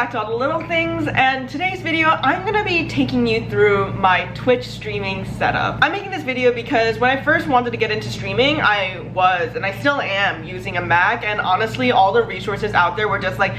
back to All the Little Things, and today's video I'm gonna be taking you through my Twitch streaming setup. I'm making this video because when I first wanted to get into streaming, I was, and I still am, using a Mac, and honestly all the resources out there were just like,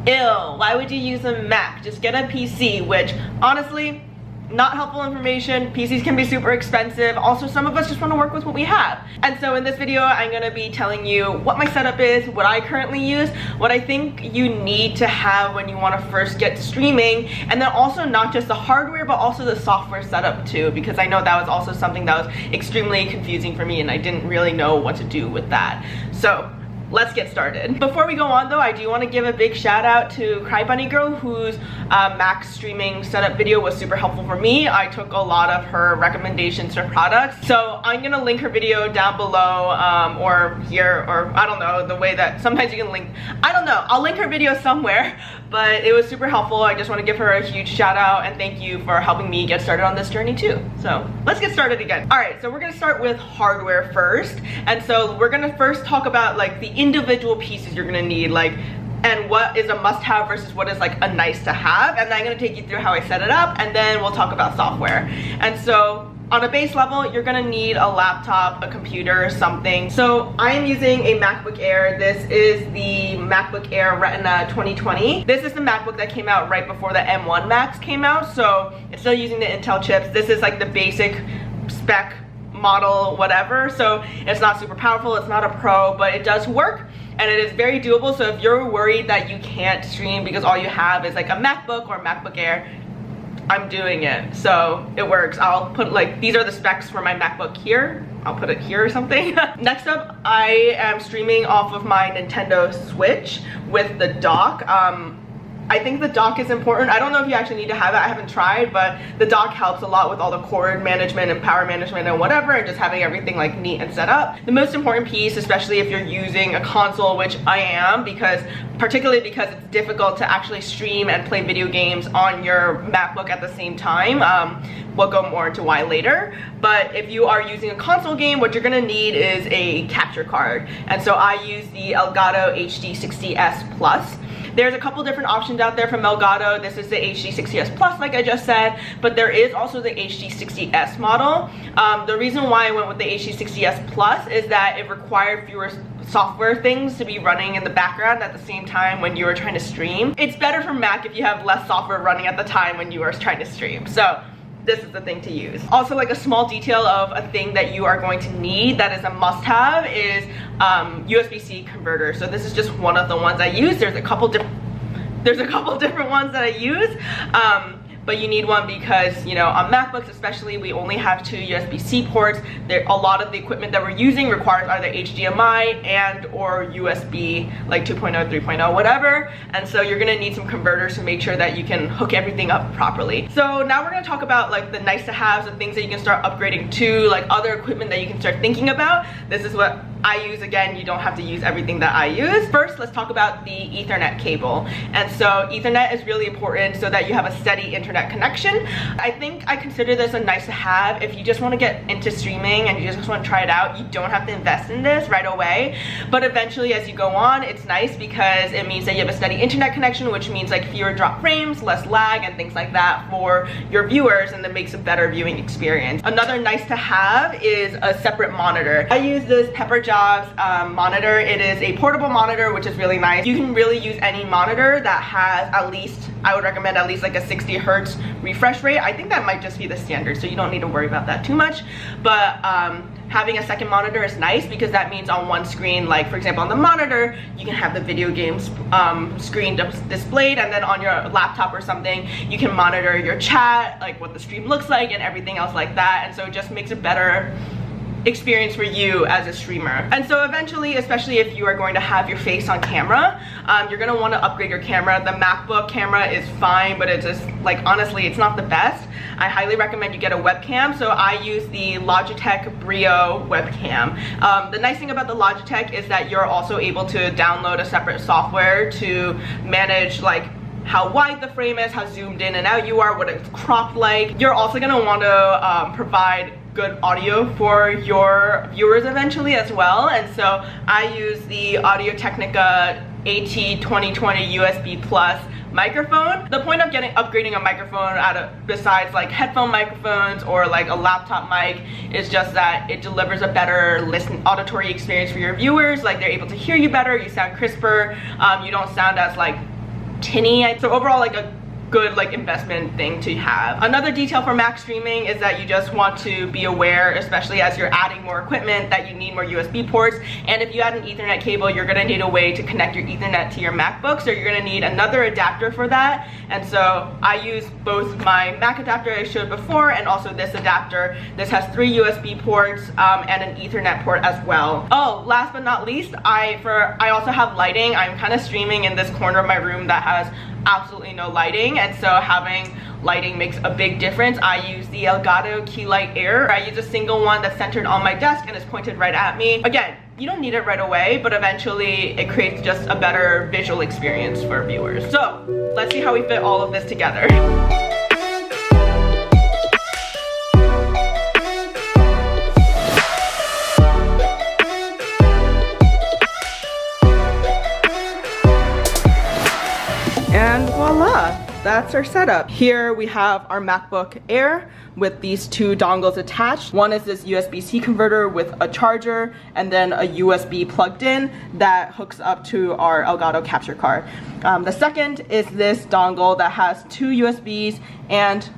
ew, why would you use a Mac? Just get a PC, which honestly, not helpful information. PCs can be super expensive. Also, some of us just want to work with what we have. And so in this video, I'm going to be telling you what my setup is, what I currently use, what I think you need to have when you want to first get streaming, and then also not just the hardware, but also the software setup too, because I know that was also something that was extremely confusing for me and I didn't really know what to do with that. So let's get started. Before we go on though, I do want to give a big shout out to Cry Bunny Girl, whose Mac streaming setup video was super helpful for me. I took a lot of her recommendations for products. So I'm gonna link her video down below or here, or I don't know, the way that sometimes you can link, I don't know, I'll link her video somewhere, but it was super helpful. I just want to give her a huge shout out and thank you for helping me get started on this journey too. So let's get started again. All right, so we're gonna start with hardware first. And so we're gonna first talk about like the individual pieces you're gonna need, like, and what is a must-have versus what is like a nice-to-have, and then I'm gonna take you through how I set it up, and then we'll talk about software. And so on a base level, you're gonna need a laptop, a computer, something. So I am using a MacBook Air. This is the MacBook Air Retina 2020. This is the MacBook that came out right before the M1 Max came out, so it's still using the Intel chips. This is like the basic spec model, whatever, so it's not super powerful, it's not a pro, but it does work and it is very doable. So if you're worried that you can't stream because all you have is like a MacBook or a MacBook Air, I'm doing it, so it works. I'll put like, these are the specs for my MacBook here, I'll put it here or something. Next up, I am streaming off of my Nintendo Switch with the dock. I think the dock is important. I don't know if you actually need to have it, I haven't tried, but the dock helps a lot with all the cord management and power management and whatever, and just having everything like neat and set up. The most important piece, especially if you're using a console, which I am, particularly because it's difficult to actually stream and play video games on your MacBook at the same time. We'll go more into why later, but if you are using a console game, what you're gonna need is a capture card. And so I use the Elgato HD60S Plus. There's a couple different options out there from Elgato. This is the HD60S Plus, like I just said, but there is also the HD60S model. The reason why I went with the HD60S Plus is that it required fewer software things to be running in the background at the same time when you are trying to stream. It's better for Mac if you have less software running at the time when you are trying to stream. So this is the thing to use. Also, like a small detail of a thing that you are going to need that is a must-have is USB-C converter. So this is just one of the ones I use. There's a couple different ones that I use. But you need one because, you know, on MacBooks especially, we only have 2 USB-C ports. A lot of the equipment that we're using requires either HDMI and or USB, like 2.0, 3.0, whatever. And so you're gonna need some converters to make sure that you can hook everything up properly. So now we're gonna talk about like the nice to haves and things that you can start upgrading to, like other equipment that you can start thinking about. This is what I use. Again, you don't have to use everything that I use. First, let's talk about the Ethernet cable. And so Ethernet is really important so that you have a steady internet connection. I think I consider this a nice to have if you just want to get into streaming and you just want to try it out. You don't have to invest in this right away, but eventually as you go on, it's nice because it means that you have a steady internet connection, which means like fewer drop frames, less lag, and things like that for your viewers, and that makes a better viewing experience. Another nice to have is a separate monitor. I use this Pepperjobs monitor. It is a portable monitor, which is really nice. You can really use any monitor that has at least, I would recommend at least like a 60 hertz refresh rate. I think that might just be the standard, so you don't need to worry about that too much. But having a second monitor is nice because that means on one screen, like for example on the monitor, you can have the video games screen displayed, and then on your laptop or something, you can monitor your chat, like what the stream looks like and everything else like that. And so it just makes it better experience for you as a streamer. And so eventually, especially if you are going to have your face on camera, you're gonna want to upgrade your camera. The MacBook camera is fine, but it's just like, honestly, it's not the best. I highly recommend you get a webcam. So I use the Logitech Brio webcam. The nice thing about the Logitech is that you're also able to download a separate software to manage like how wide the frame is, how zoomed in and out you are, what it's cropped like. You're also gonna want to provide good audio for your viewers eventually as well. And so I use the Audio-technica AT2020 USB Plus microphone. The point of upgrading a microphone besides like headphone microphones or like a laptop mic is just that it delivers a better auditory experience for your viewers. Like they're able to hear you better, you sound crisper, you don't sound as like tinny. So overall, like a good like investment thing to have. Another detail for Mac streaming is that you just want to be aware, especially as you're adding more equipment, that you need more USB ports. And if you add an Ethernet cable, you're gonna need a way to connect your Ethernet to your MacBook, so you're gonna need another adapter for that. And so I use both my Mac adapter I showed before and also this adapter. This has 3 USB ports and an Ethernet port as well. Oh, last but not least, I also have lighting. I'm kind of streaming in this corner of my room that has absolutely no lighting, and so having lighting makes a big difference. I use the Elgato Key Light Air. I use a single one that's centered on my desk and is pointed right at me. Again, you don't need it right away, but eventually it creates just a better visual experience for viewers. So let's see how we fit all of this together. And voila, that's our setup. Here we have our MacBook Air with these 2 dongles attached. One is this USB-C converter with a charger, and then a USB plugged in that hooks up to our Elgato capture card. The second is this dongle that has 2 USBs and,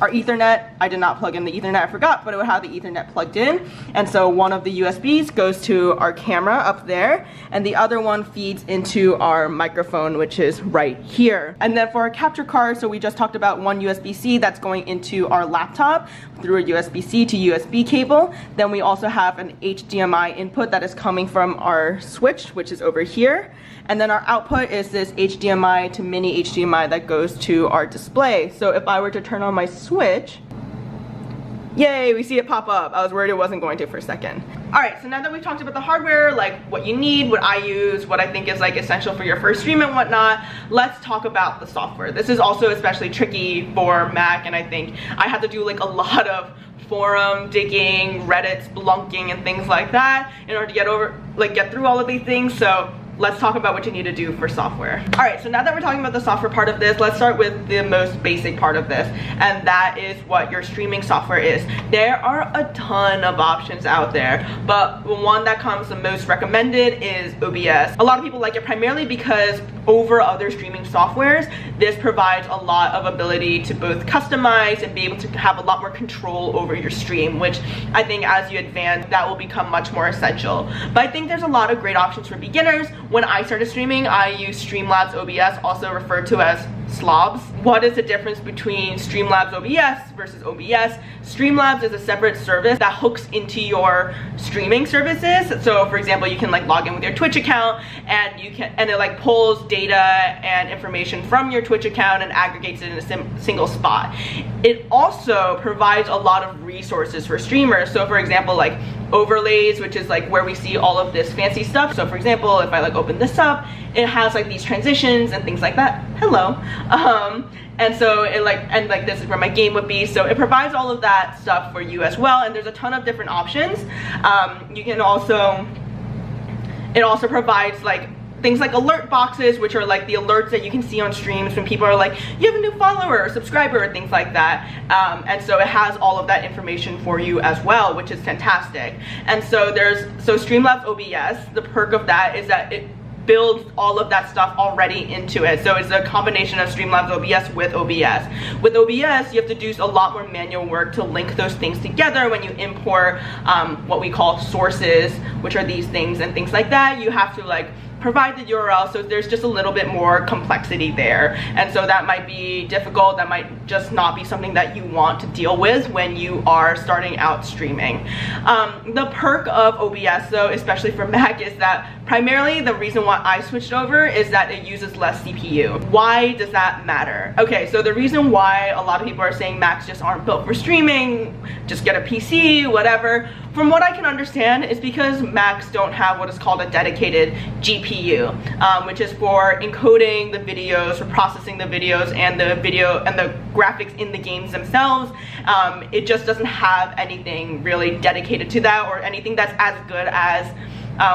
our Ethernet. I did not plug in the Ethernet, I forgot, but it would have the Ethernet plugged in. And so one of the USBs goes to our camera up there, and the other one feeds into our microphone, which is right here. And then for our capture card, so we just talked about one USB-C that's going into our laptop through a USB-C to USB cable. Then we also have an HDMI input that is coming from our switch, which is over here. And then our output is this HDMI to mini HDMI that goes to our display. So if I were to turn on my switch, yay, we see it pop up. I was worried it wasn't going to for a second. All right, so now that we've talked about the hardware, like what you need, what I use, what I think is like essential for your first stream and whatnot, let's talk about the software. This is also especially tricky for Mac, and I think I had to do like a lot of forum digging, Reddit spelunking and things like that in order to get through all of these things. So let's talk about what you need to do for software. All right, so now that we're talking about the software part of this, let's start with the most basic part of this, and that is what your streaming software is. There are a ton of options out there, but the one that comes the most recommended is OBS. A lot of people like it primarily because over other streaming softwares, this provides a lot of ability to both customize and be able to have a lot more control over your stream, which I think as you advance, that will become much more essential. But I think there's a lot of great options for beginners. When I started streaming, I used Streamlabs OBS, also referred to as Slobs. What is the difference between Streamlabs OBS versus OBS? Streamlabs is a separate service that hooks into your streaming services. So for example, you can like log in with your Twitch account, and it like pulls data and information from your Twitch account and aggregates it in a single spot. It also provides a lot of resources for streamers. So for example, like overlays, which is like where we see all of this fancy stuff. So for example, if I like open this up, it has like these transitions and things like that. Hello. And so it this is where my game would be. So it provides all of that stuff for you as well. And there's a ton of different options. It also provides like things like alert boxes, which are like the alerts that you can see on streams when people are like, you have a new follower or subscriber or things like that. And so it has all of that information for you as well, which is fantastic. And so Streamlabs OBS, the perk of that is that it builds all of that stuff already into it. So it's a combination of Streamlabs OBS with OBS. With OBS, you have to do a lot more manual work to link those things together when you import what we call sources, which are these things and things like that. You have to like provide the URL, so there's just a little bit more complexity there. And so that might be difficult, that might just not be something that you want to deal with when you are starting out streaming. The perk of OBS though, especially for Mac, is that primarily the reason why I switched over is that it uses less CPU. Why does that matter? Okay, so the reason why a lot of people are saying Macs just aren't built for streaming, just get a PC, whatever, from what I can understand is because Macs don't have what is called a dedicated GPU, which is for encoding the videos, for processing the videos and the video and the graphics in the games themselves. It just doesn't have anything really dedicated to that, or anything that's as good as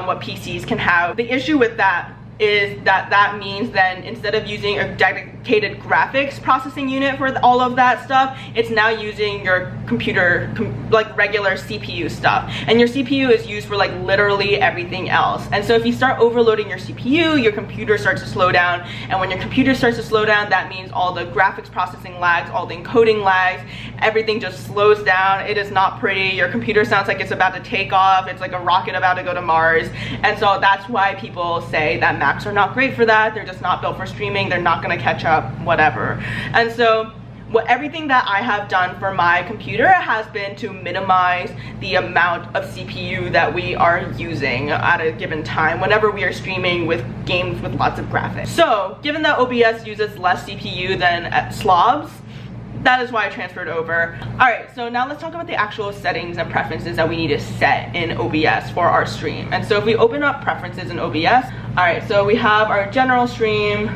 what PCs can have. The issue with that is that means then instead of using a dedicated graphics processing unit for all of that stuff, it's now using your computer, like regular CPU stuff. And your CPU is used for like literally everything else. And so if you start overloading your CPU, your computer starts to slow down. And when your computer starts to slow down, that means all the graphics processing lags, all the encoding lags, everything just slows down. It is not pretty. Your computer sounds like it's about to take off. It's like a rocket about to go to Mars. And so that's why people say that Macs are not great for that. They're just not built for streaming. They're not going to catch up, whatever. And so everything that I have done for my computer has been to minimize the amount of CPU that we are using at a given time whenever we are streaming with games with lots of graphics. So given that OBS uses less CPU than slobs, that is why I transferred over. Alright, so now let's talk about the actual settings and preferences that we need to set in OBS for our stream. And so if we open up preferences in OBS, alright, so we have our general stream.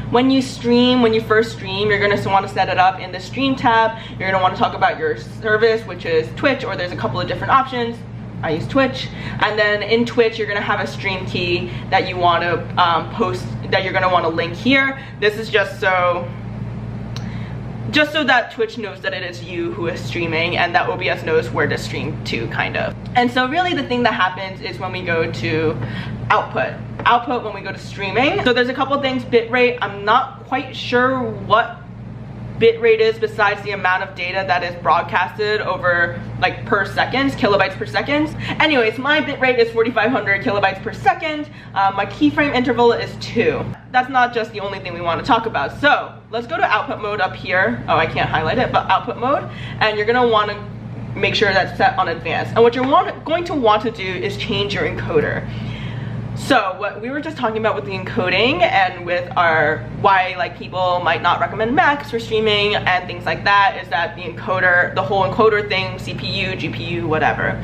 When you first stream, you're going to want to set it up in the stream tab. You're going to want to talk about your service, which is Twitch, or there's a couple of different options. I use Twitch. And then in Twitch, you're going to have a stream key that you want to post, that you're going to want to link here. This is just so that Twitch knows that it is you who is streaming and that OBS knows where to stream to, kind of. And so really the thing that happens is when we go to output when we go to streaming. So there's a couple things. Bitrate, I'm not quite sure what bitrate is besides the amount of data that is broadcasted over like per second, kilobytes per second. Anyways, my bitrate is 4,500 kilobytes per second. My keyframe interval is 2. That's not just the only thing we want to talk about. So let's go to output mode up here. Oh, I can't highlight it, but output mode. And you're gonna want to make sure that's set on advanced. And what you're going to want to do is change your encoder. So what we were just talking about with the encoding and with our why like people might not recommend Macs for streaming and things like that is that the encoder, the whole encoder thing, CPU, GPU, whatever.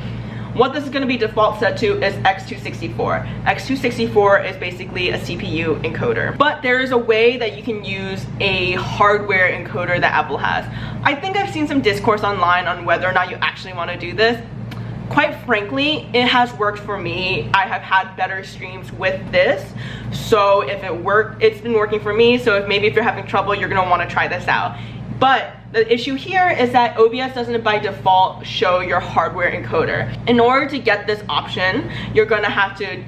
What this is going to be default set to is X264. X264 is basically a CPU encoder. But there is a way that you can use a hardware encoder that Apple has. I think I've seen some discourse online on whether or not you actually want to do this. Quite frankly, it has worked for me. I have had better streams with this. So if it worked, it's been working for me. So if you're having trouble, you're gonna wanna try this out. But the issue here is that OBS doesn't by default show your hardware encoder. In order to get this option, you're gonna have to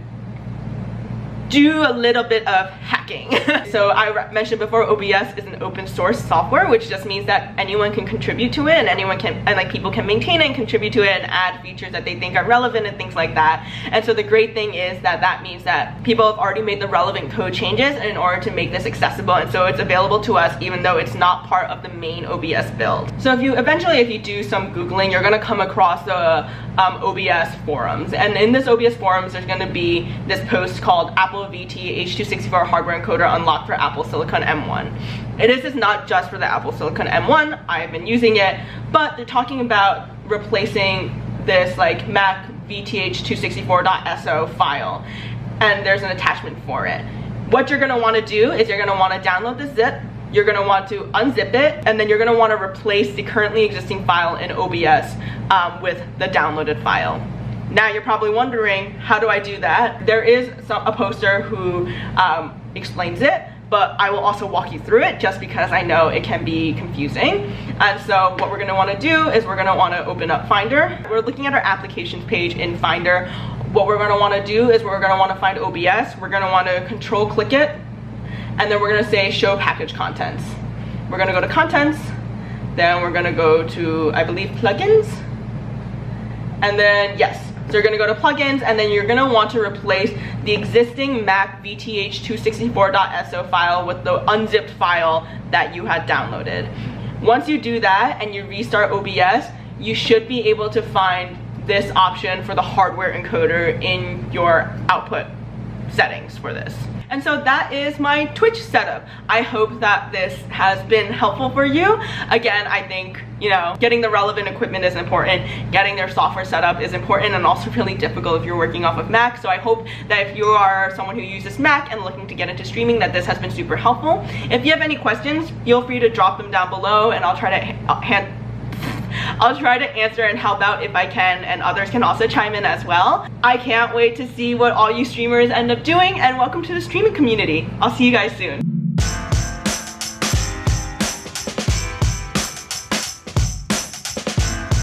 do a little bit of hacking. So I mentioned before, OBS is an open source software, which just means that anyone can contribute to it and people can maintain it and contribute to it and add features that they think are relevant and things like that. And so the great thing is that means that people have already made the relevant code changes in order to make this accessible, and so it's available to us even though it's not part of the main OBS build. So if you do some Googling, you're gonna come across the OBS forums, and in this OBS forums there's going to be this post called Apple VT H264 hardware encoder unlocked for Apple Silicon M1. This is not just for the Apple Silicon M1. I have been using it, but they're talking about replacing this like Mac VTH264.so file, and there's an attachment for it. What you're going to want to do is you're going to want to download the zip. You're going to want to unzip it, and then you're going to want to replace the currently existing file in OBS with the downloaded file. Now you're probably wondering, how do I do that? There is a poster who explains it, but I will also walk you through it just because I know it can be confusing. And so what we're going to want to do is we're going to want to open up Finder. We're looking at our applications page in Finder. What we're going to want to do is we're going to want to find OBS. We're going to want to control click it, and then we're going to say show package contents. We're going to go to contents, then we're going to go to, I believe, plugins, and then yes. So you're going to go to plugins, and then you're going to want to replace the existing Mac VTH264.so file with the unzipped file that you had downloaded. Once you do that and you restart OBS, you should be able to find this option for the hardware encoder in your output settings for this. And so that is my Twitch setup. I hope that this has been helpful for you. Again, I think, getting the relevant equipment is important. Getting their software set up is important and also really difficult if you're working off of Mac. So I hope that if you are someone who uses Mac and looking to get into streaming, that this has been super helpful. If you have any questions, feel free to drop them down below and I'll try to I'll try to answer and help out if I can, and others can also chime in as well. I can't wait to see what all you streamers end up doing, and welcome to the streaming community. I'll see you guys soon.